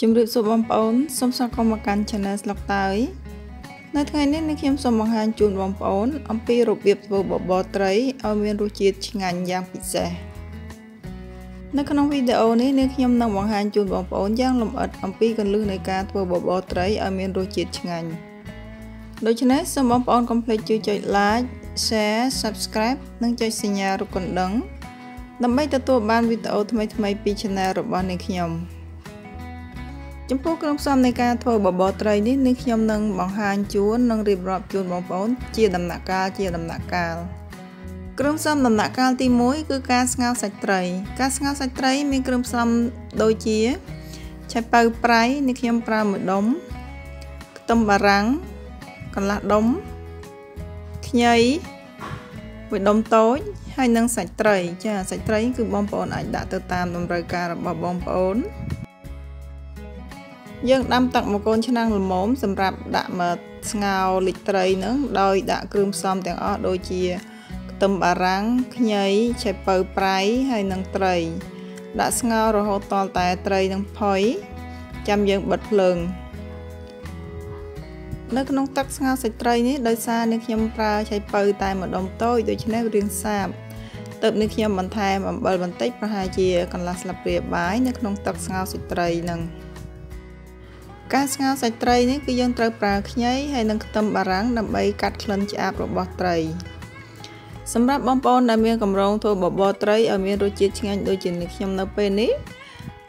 ជំរាបសួរបងប្អូនសូមស្វាគមន៍មកកាន់ Channel Sleuk Teuy នៅថ្ងៃនេះខ្ញុំសូមបង្ហាញជូនបងប្អូនអំពីរបៀបធ្វើបបរត្រីឲ្យមានរសជាតិឆ្ងាញ់យ៉ាងពិសេសនៅក្នុងវីដេអូនេះខ្ញុំនឹងបង្ហាញជូនបងប្អូនយ៉ាងលម្អិតអំពីគន្លឹះនៃការធ្វើបបរត្រីឲ្យមានរសជាតិឆ្ងាញ់ដូច្នេះសូមបងប្អូនកុំភ្លេចជួយចុច Like Share Subscribe និងចុចសញ្ញារូបកណ្ដឹងដើម្បីទទួលបានវីដេអូថ្មីៗពី Channel របស់នាងខ្ញុំចំពោះគ្រឿងផ្សំនៃការធ្វើបបរត្រីនេះខ្ញុំនឹងបង្ហាញជូននិងរៀបរាប់ជូនបងប្អូនជាដំណាក់កាលគ្រឿងផ្សំដំណាក់កាលទី1គឺការស្ងោរសាច់ត្រីការស្ងោរសាច់ត្រីមានគ្រឿងផ្សំដូចជាឆៃប៉ៅប្រៃនេះខ្ញុំប្រើ1ដុំខ្ទឹមបារាំងកន្លះដុំខ្ញី1ដុំតូចហើយនិងសាច់ត្រីចាសាច់ត្រីគឺបងប្អូនអាចដាក់ទៅតាមតម្រូវការរបស់បងប្អូនយើងដាំទឹកមួយកូនឆ្នាំងល្មមសម្រាប់ដាក់មកស្ងោរលិចត្រីនឹងដោយដាក់គ្រឿងផ្សំទាំងអស់ដូចជាខ្ទឹមបារាំងខ្ញីឆៃប៉ៅប្រៃហើយនិងត្រីដាក់ស្ងោររហូតដល់តែត្រីនឹងផុយចាំយើងបិទភ្លើងនៅក្នុងទឹកស្ងោរសាច់ត្រីនេះដោយសារនេះខ្ញុំប្រើឆៃប៉ៅតែម្ដុំតូចដូច្នេះរាងសាបទើបនេះខ្ញុំបន្ថែមអំបិលបន្តិចប្រហែលជាកន្លះស្លាបព្រាបាយនៅក្នុងទឹកស្ងោរសាច់ត្រីនឹងការស្ងោរសាច់ត្រីនេះគឺយើងត្រូវប្រើខ្ញីហើយនិងខ្ទឹមបារាំងដើម្បីកាត់ក្លិនឆ្អាបរបស់ត្រីសម្រាប់បងប្អូនដែលមានកម្រងធ្វើបបរត្រីឲ្យមានរសជាតិឆ្ងាញ់ដូចជានេះខ្ញុំនៅពេលនេះ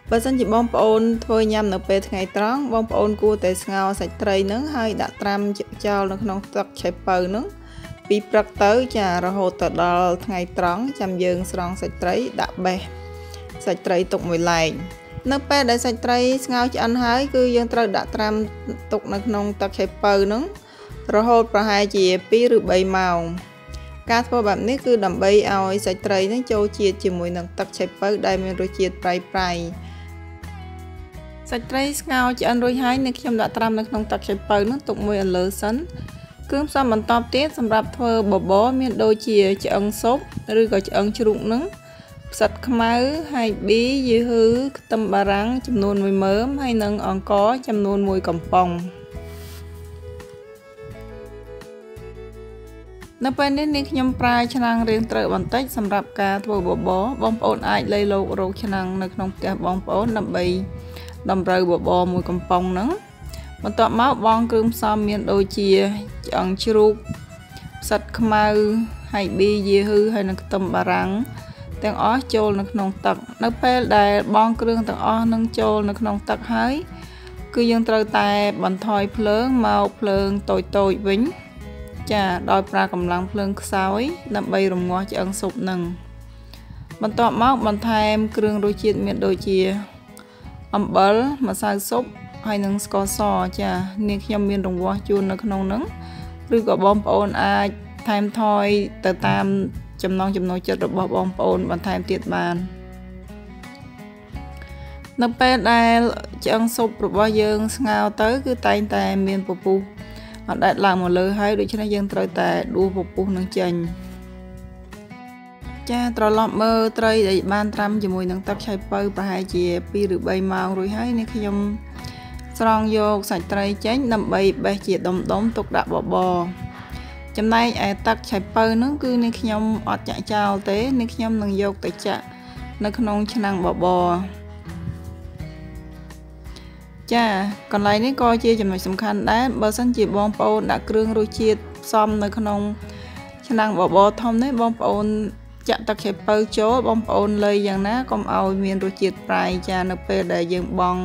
បើសិនជាបងប្អូនធ្វើញ៉ាំនៅពេលថ្ងៃត្រង់បងប្អូនគួរតែស្ងោរសាច់ត្រីនឹងហើយដាក់ត្រាំចោលនៅក្នុងទឹកឆៃប៉ៅនឹងពីព្រឹកទៅចារហូតទៅដល់ថ្ងៃត្រង់ចាំយើងស្រង់សាច់ត្រីដាក់បេះសាច់ត្រីទុកមួយឡែកនៅពេលដែលសាច់ត្រីស្ងោរឆ្អិនហើយគឺយើងត្រូវដាក់ត្រាំទុកនៅក្នុងទឹកឆៃប៉ៅនឹងរហូតប្រហែលជា2ឬ3ម៉ោងការធ្វើបែបនេះគឺដើម្បីឲ្យសាច់ត្រីនឹងចូលជាតិជាមួយនឹងទឹកឆៃប៉ៅដែលមានរសជាតិប្រៃសាច់ត្រីស្ងោរឆ្អិនរួចហើយខ្ញុំដាក់ត្រាំនៅក្នុងទឹកឆៃប៉ៅនឹងទុកមួយអន្លើសិនគ្រឿងផ្សំបន្តទៀតសម្រាប់ធ្វើបបរមានដូចជាឆ្អឹងស៊ុបឬក៏ឆ្អឹងជ្រូកនឹងផ្សិតខ្មៅហើយប៊ីយឺហ៊ឺខ្ទឹមបារាំងចំនួន1មើមហើយនិងអង្ករចំនួន1កំប៉ុងនៅពេលនេះខ្ញុំប្រើឆ្នាំងរាងត្រូវបន្តិចសម្រាប់ការធ្វើបបរបងប្អូនអាចលៃលោករកឆ្នាំងនៅក្នុងផ្ទះបងប្អូនដើម្បីតម្រូវបបរ1កំប៉ុងហ្នឹងបន្ទាប់មកបងគ្រឿងផ្សំមានដូចជាឆ្អឹងជ្រូកផ្សិតខ្មៅហើយប៊ីយឺហ៊ឺហើយនិងខ្ទឹមបារាំងទាំងអស់ចូលនៅក្នុងទឹកនៅពេលដែលបងគ្រឿងទាំងអស់នឹងចូលនៅក្នុងទឹកហើយគឺយើងត្រូវតែបន្ថយភ្លើងមកភ្លើងតូចវិញចាដោយប្រើកម្លាំងភ្លើងខ្សោយដើម្បីរំងាស់ឆ្អឹងស៊ុបនឹងបន្ទាប់មកបន្ថែមគ្រឿងរសជាតិមានដូចជាអំបិលម្សៅស៊ុបហើយនិងស្ករសចានេះខ្ញុំមានរង្វាស់ជូននៅក្នុងហ្នឹងឬក៏បងប្អូនអាចថែមថយទៅតាមចំណង់ចំណូលចិត្តរបស់បងប្អូនបន្ថែមទៀតបាននៅពេលដែលឆ្អឹងស៊ុបរបស់យើងស្ងោរទៅគឺតែងតែមានពពុះអណ្ដែតឡើងមកលើហើយដូច្នេះយើងត្រូវតែដួសពពុះនឹងចេញចាត្រឡប់មើលត្រីដែលបានត្រាំជាមួយនឹងទឹកឆៃប៉ៅប្រហែលជា2ឬ3ម៉ោងរួចហើយនេះខ្ញុំស្រង់យកសាច់ត្រីចេញដើម្បីបេះជាដុំទុកដាក់បបរចំណែកឯទឹកឆៃប៉ៅហ្នឹងគឺនេះខ្ញុំអត់ចាក់ចោលទេនេះខ្ញុំនឹងយកទៅចាក់នៅក្នុងឆ្នាំងបបរចាកន្លែងនេះក៏ជាចំណុចសំខាន់ដែរបើសិនជាបងប្អូនដាក់គ្រឿងរសជាតិផ្សំនៅក្នុងឆ្នាំងបបរធំនេះបងប្អូនចាក់ទឹកឆៃប៉ៅចូលបងប្អូនលៃយ៉ាងណាកុំឲ្យមានរសជាតិប្រៃចានៅពេលដែលយើងបង់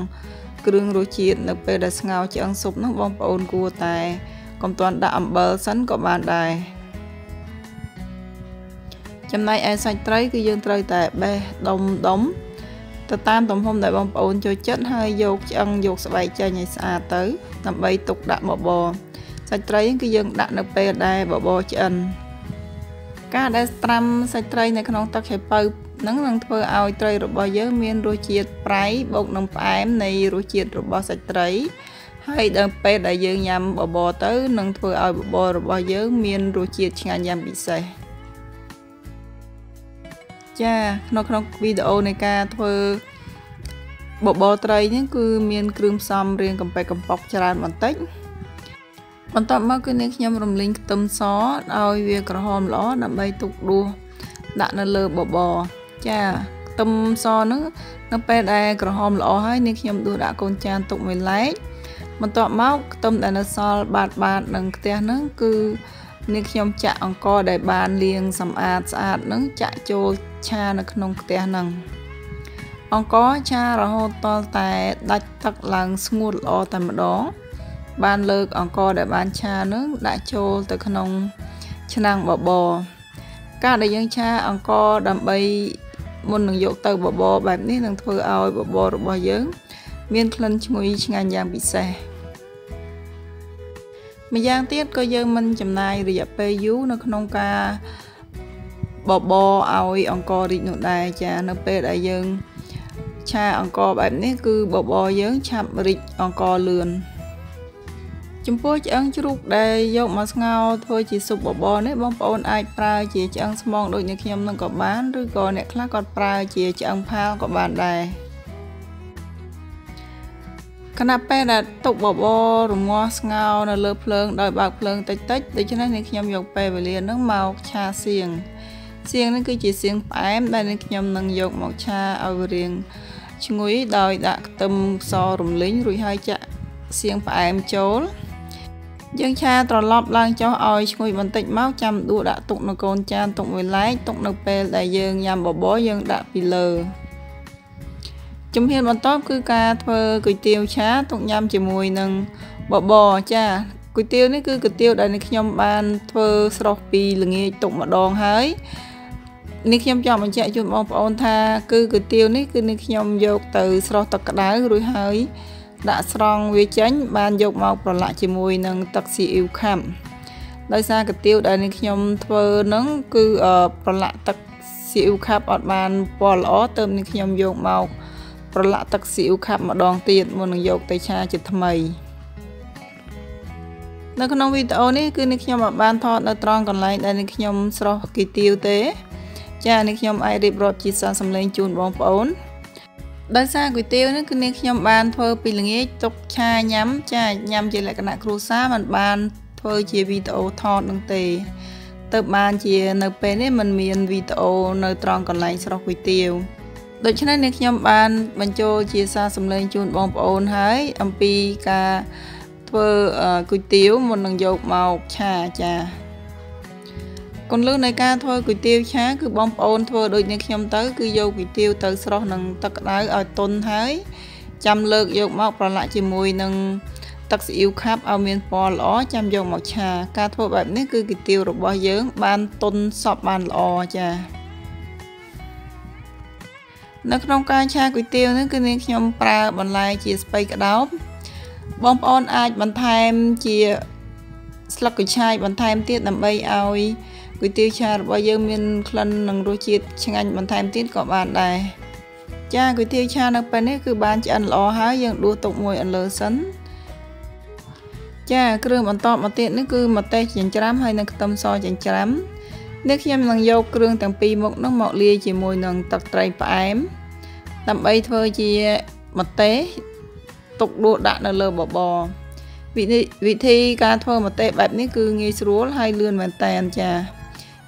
គ្រឿងរសជាតិនៅពេលដែលស្ងោរឆ្អឹងស៊ុបនោះបងប្អូនគួរតែកុំទាន់ដាក់អំបិលសិនក៏បានដែរចំណែកឯសាច់ត្រីគឺយើងត្រូវតែបេះដុំទៅតាមទំហំដែលបងប្អូនចូលចិត្តហើយយកឆ្អឹងយកស្បែកចេញឲ្យស្អាតទៅដើម្បីទុកដាក់បបរសាច់ត្រីគឺយើងដាក់នៅពេលដែលបបរឆ្អិនការដែលត្រាំសាច់ត្រីនៅក្នុងទឹកឆៃប៉ៅនឹងធ្វើឲ្យត្រីរបស់យើងមានរសជាតិប្រៃបូកនឹងផ្អែមនៃរសជាតិរបស់សាច់ត្រីហើយដល់ពេលដែលយើងញ៉ាំបបរទៅនឹងធ្វើឲ្យបបររបស់យើងមានរសជាតិឆ្ងាញ់យ៉ាងពិសេសចាក្នុងវីដេអូនៃការធ្វើ បបរត្រីនេះគឺមានគ្រឿងផ្សំរាងកំប៉ែកំប៉ុកច្រើនបន្តិចបន្ទាប់មកគឺនាងខ្ញុំរំលីងខ្ទឹមសឲ្យវាក្រហមល្អដើម្បីទុកដួសដាក់នៅលើបបរចាខ្ទឹមសហ្នឹងនៅពេលដែលក្រហមល្អហើយនាងខ្ញុំដួសដាក់កូនចានទុកមួយឡែកបន្ទាប់មកខ្ទឹមដែលនៅសល់បាតនឹងខ្ទះហ្នឹងគឺនាងខ្ញុំចាក់អង្ករដែលបានលាងសម្អាតស្អាតហ្នឹងចាក់ចូលឆានៅក្នុងខ្ទះហ្នឹងអង្ករឆារហូតតតែដាច់ទឹកឡើងស្ងួតល្អតែម្ដងបានលើកអង្ករដែលបានឆានឹងដាក់ចូលទៅក្នុងឆ្នាំងបបរការដែលយើងឆាអង្ករដើម្បីមុននឹងយកទៅបបរបែបនេះនឹងធ្វើឲ្យបបររបស់យើងមានក្លិនឈ្ងុយឆ្ងាញ់យ៉ាងពិសេសម្យ៉ាងទៀតក៏យើងមិនចំណាយរយៈពេលយូរនៅក្នុងការបបរឲ្យអង្កររីកនោះដែរចានៅពេលដែលយើងឆាអង្ករបែបនេះគឺបបរយើងឆាប់រីកអង្ករលឿនចំពោះឆ្អឹងជ្រូកដែលយកមកស្ងោរធ្វើជាស៊ុបបបរនេះបងប្អូនអាចប្រើជាឆ្អឹងស្មងដូចnhưខ្ញុំនឹងក៏បានឬក៏អ្នកខ្លះគាត់ប្រើជាឆ្អឹងផាលក៏បានដែរខណៈពេលដែលទុកបបររងាស់ស្ងោរនៅលើភ្លើងដោយបើកភ្លើងតិចដូច្នេះនាងខ្ញុំយកពេលវេលានឹងមកឆាសៀងនេះគឺជាសៀងផ្អែមដែលនាងខ្ញុំនឹងយកមកឆាឲ្យវារាងឈ្ងុយដោយដាក់ខ្ទឹមសរំលីងរួចហើយចាក់សៀងផ្អែមចូលយើងឆាត្រឡប់ឡើងចុះឲ្យឈ្ងុយបន្តិចមកចាំដួសដាក់ទុកនៅកូនចានទុកមួយឡែកទុកនៅពេលដែលយើងញ៉ាំបបរយើងដាក់ពីលើជំហានបន្ទាប់គឺការធ្វើគុយទាវឆាទុកញ៉ាំជាមួយនឹងបបរចាគុយទាវនេះគឺគុយទាវដែលខ្ញុំបានធ្វើស្រុះពីល្ងាចទុកម្ដងហើយនេះខ្ញុំចង់បញ្ជាក់ជូនបងប្អូនថាគឺគុយទាវនេះគឺនេះខ្ញុំយកទៅស្រុះទឹកក្តៅរួចហើយដាក់ស្រង់វាចេញបានយកមកប្រឡាក់ជាមួយនឹងទឹកស៊ីអ៊ីវខាប់ដោយសារគុយទាវដែលនេះខ្ញុំធ្វើហ្នឹងគឺប្រឡាក់ទឹកស៊ីអ៊ីវខាប់អត់បានពណ៌ល្អទើបនេះខ្ញុំយកមកប្រឡាក់ទឹកស៊ីអ៊ីវខាប់ម្ដងទៀតមុននឹងយកទៅឆាជាថ្មីនៅក្នុងវីដេអូនេះគឺនេះខ្ញុំបានថតនៅត្រង់កន្លែងដែលនេះខ្ញុំស្រុះគុយទាវទេចានេះខ្ញុំអាចរៀបរាប់ជាសារសំឡេងជូនបងប្អូនដោយសារគុយទាវនេះគឺនាងខ្ញុំបានធ្វើពីល្ងាចទុកឆាញ៉ាំចាញ៉ាំជាលក្ខណៈគ្រួសារមិនបានធ្វើជាវីដេអូថតនឹងទេទើបបានជានៅពេលនេះมันមានវីដេអូនៅត្រង់កន្លែងស្រុះគុយទាវដូច្នេះនាងខ្ញុំបានបញ្ចូលជាសារសំឡេងជូនបងប្អូនហើយអំពីការធ្វើគុយទាវមុននឹងយកមកឆាចាគន្លឹះនៃការធ្វើគុយទាវឆាគឺបងប្អូនធ្វើដូចនេះខ្ញុំទៅគឺយកគុយទាវទៅស្រុះនឹងទឹកក្តៅឲ្យទន់ហើយចាំលើកយកមកប្រឡាក់ជាមួយនឹងទឹកស៊ីអ៊ីវខាប់ឲ្យមានពណ៌ល្អចាំយកមកឆាការធ្វើបែបនេះគឺគុយទាវរបស់យើងបានទន់សព្វបានល្អចានៅក្នុងការឆាគុយទាវនេះគឺនាងខ្ញុំប្រើបន្លែជាស្ពៃក្តោបបងប្អូនអាចបន្ថែមជាស្លឹកកញ្ឆាយបន្ថែមទៀតដើម្បីឲ្យគុយទាវឆារបស់យើងមានក្លិននិងរសជាតិឆ្ងាញ់បន្ថែមទៀតក៏បានដែរចាគុយទាវឆានៅពេលនេះគឺបានឆ្អិនល្អហើយយើងដួសទុកមួយអន្លើសិនចាគ្រឿងបន្តមកទៀតនេះគឺម្ទេសចិញ្ច្រាំហើយនិងខ្ទឹមសចិញ្ច្រាំនេះខ្ញុំនឹងយកគ្រឿងទាំងពីរមុខនោះមកលាយជាមួយនឹងទឹកត្រីផ្អែមដើម្បីធ្វើជាម្ទេសទុកដួសដាក់នៅលើបបរវិធីការធ្វើម្ទេសបែបនេះគឺងាយស្រួលហើយលឿនមែនតើចា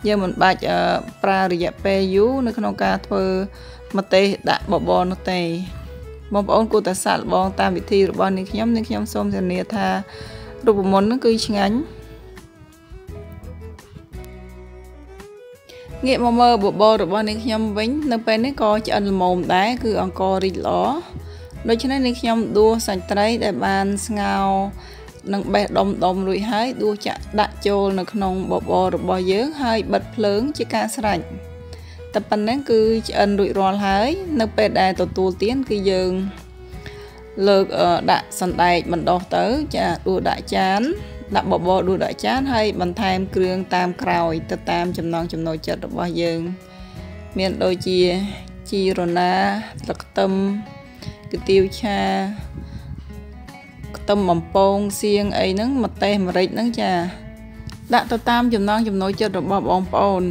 យើងមិនបាច់ប្រើរយៈពេលយូរនៅក្នុងការធ្វើម្ទេសដាក់បបរនោះទេបងប្អូនគួរតែសាកល្បងតាមវិធីរបស់នាងខ្ញុំសូមធានាថារូបមន្តនោះគឺឆ្ងាញ់ងាកមកមើលបបររបស់នាងខ្ញុំវិញនៅពេលនេះក៏ឆ្អិនល្មមដែរគឺអង្កររីកល្អដូច្នេះនាងខ្ញុំដួសសាច់ត្រីដែលបានស្ងោរនិងបេះដុំរួចហើយដួសចាក់ដាក់ចូលនៅក្នុងបបររបស់យើងហើយបិទភ្លើងជាការស្រេចតែប៉ុណ្ណឹងគឺឆ្អិនរួចរាល់ហើយនៅពេលដែលទទួលទានគឺយើងលើកដាក់សណ្ដែកបណ្ដុះទៅចាដួសដាក់ចានដាក់បបរដួសដាក់ចានហើយបន្ថែមគ្រឿងតាមក្រោយទៅតាមចំណង់ចំណូលចិត្តរបស់យើងមានដូចជាជីរណាស្លឹកខ្ទឹមគុយទាវឆាខ្ទឹមបំពងសៀងអីហ្នឹងម្ទេសម្រេចហ្នឹងចាដាក់ទៅតាមចំណង់ចំណូលចិត្តរបស់បងប្អូន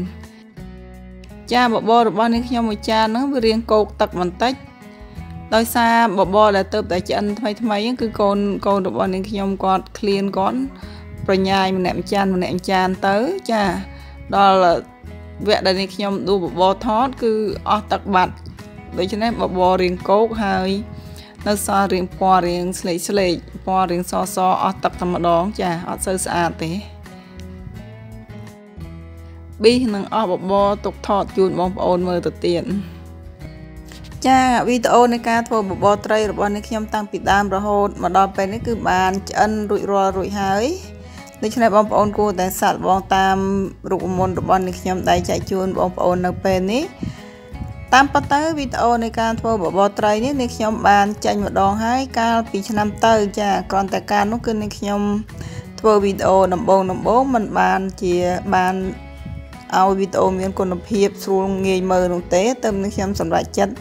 ចាបបររបស់នេះខ្ញុំមួយចានហ្នឹងវារាងគោកទឹកបន្តិច ដោយសារបបរដែលទៅតែឆ្អិនថ្មីគឺកូនរបស់នាងខ្ញុំគាត់ឃ្លានគាត់ប្រញាយម្នាក់ម្ចានទៅចាដល់វគ្គដែលនាងខ្ញុំដួសបបរថតគឺអស់ទឹកបាត់ដូច្នេះបបររៀងគោកហើយនៅសល់រៀងពណ៌រៀងស្លេកពណ៌រៀងសអស់ទឹកតែម្ដងចាអត់សូវស្អាតទេប៊ីនឹងអស់បបរទុកថតជូនបងប្អូនមើលទៅទៀតចាវីដេអូនៃការធ្វើបបរត្រីរបស់នាងខ្ញុំតាំងពីដើមរហូតមកដល់ពេលនេះគឺបានឆ្អិនរួចហើយដូច្នេះបងប្អូនគួរតែសាកល្បងតាមរូបមន្តរបស់នាងខ្ញុំដែលចែកជូនបងប្អូននៅពេលនេះតាមពិតទៅវីដេអូនៃការធ្វើបបរត្រីនេះនាងខ្ញុំបានចេញម្ដងហើយកាលពីឆ្នាំទៅចាគ្រាន់តែការនោះគឺនាងខ្ញុំធ្វើវីដេអូដំបូងមិនបានឲ្យវីដេអូមានគុណភាពស្រួលងាយមើលនោះទេតែនាងខ្ញុំសម្រេចចិត្ត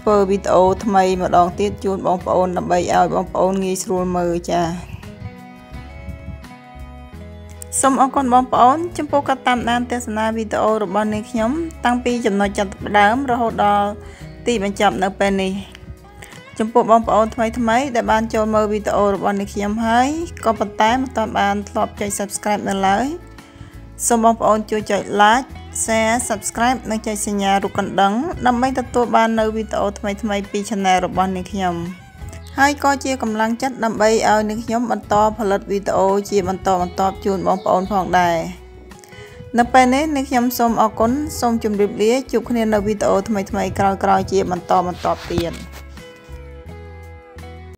ធ្វើវីដេអូថ្មីម្ដងទៀតជូនបងប្អូនដើម្បីឲ្យបងប្អូនងាយស្រួលមើលចាសូមអរគុណបងប្អូនចំពោះការតាមដានទស្សនាវីដេអូរបស់នាងខ្ញុំតាំងពីចំណុចចាប់ផ្ដើមរហូតដល់ទីបញ្ចប់នៅពេលនេះចំពោះបងប្អូនថ្មីដែលបានចូលមើលវីដេអូរបស់នាងខ្ញុំហើយក៏ប៉ុន្តែមិនទាន់បានធ្លាប់ចុច Subscribe នៅឡើយសូមបងប្អូនជួយចុច Like Share Subscribe និងចុចសញ្ញារូបកណ្ដឹងដើម្បីទទួលបាននៅវីដេអូថ្មីពី Channel របស់នាងខ្ញុំហើយក៏ជាកម្លាំងចិត្តដើម្បីឲ្យនាងខ្ញុំបន្តផលិតវីដេអូជាបន្តជូនបងប្អូនផងដែរនៅពេលនេះនាងខ្ញុំសូមអរគុណសូមជម្រាបលាជួបគ្នានៅវីដេអូថ្មីក្រោយៗជាបន្តទៀត